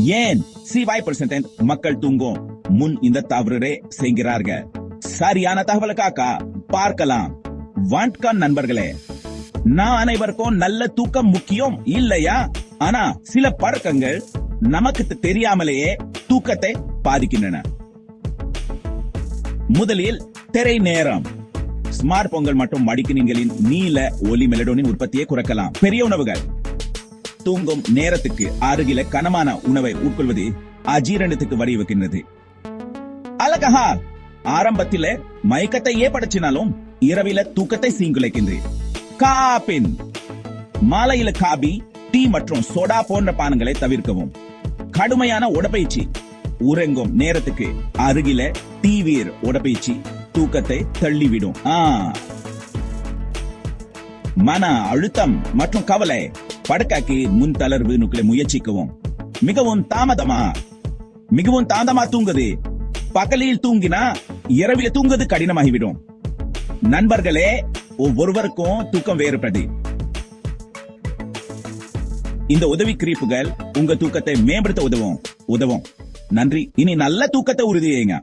ஏன் சிவாய்% மக்கள் தூங்கும் முன் இந்த தவறு செய்கிறார்கள்? சரியான தகவலுக்காக பார்க்கலாம். வணக்கம் நண்பர்களே, நான் அனைவருக்கும் நல்ல தூக்கம் முக்கியம் இல்லையா? ஆனா சில பழக்கங்கள் நமக்கு தெரியாமலேயே தூக்கத்தை பாதிக்கின்றன. முதலில் திரை நேரம். ஸ்மார்ட் போன்கள் மற்றும் மடிக்கணினிகளின் நீல ஒளி மெலடோனின் உற்பத்தியை குறைக்கலாம். பெரிய உணவுகள். தூங்கும் நேரத்துக்கு அருகில கனமான உணவை உட்கொள்வது அஜீரணத்துக்கு வழிவகுக்கின்றது. அழகா ஆரம்பத்தில மயக்கத்தை ஏற்படுத்தினாலும் இரவில தூக்கத்தை சீங்குலைக்கின்றது. காபின். மாலையில காபி, டீ மற்றும் சோடா போன்ற பானங்களை தவிர்க்கவும். கடுமையான உடற்பயிற்சி. உறங்கும் நேரத்துக்கு அருகில தீவிர உடற்பயிற்சி தூக்கத்தை தள்ளிவிடும். மன அழுத்தம் மற்றும் கவலை. படுக்கைக்கு முன் தளர்வு நுக்களை முயற்சிக்கவும். மிகவும் தாமதமா தூங்குது. பகலில் தூங்கினா இரவில தூங்குவது கடினமாகிவிடும். நண்பர்களே, ஒவ்வொருவருக்கும் தூக்கம் வேறுபடுது. இந்த உதவி குறிப்புகள் உங்க தூக்கத்தை மேம்படுத்த உதவும். நன்றி. இனி நல்ல தூக்கத்தை உறுதி செய்யுங்க.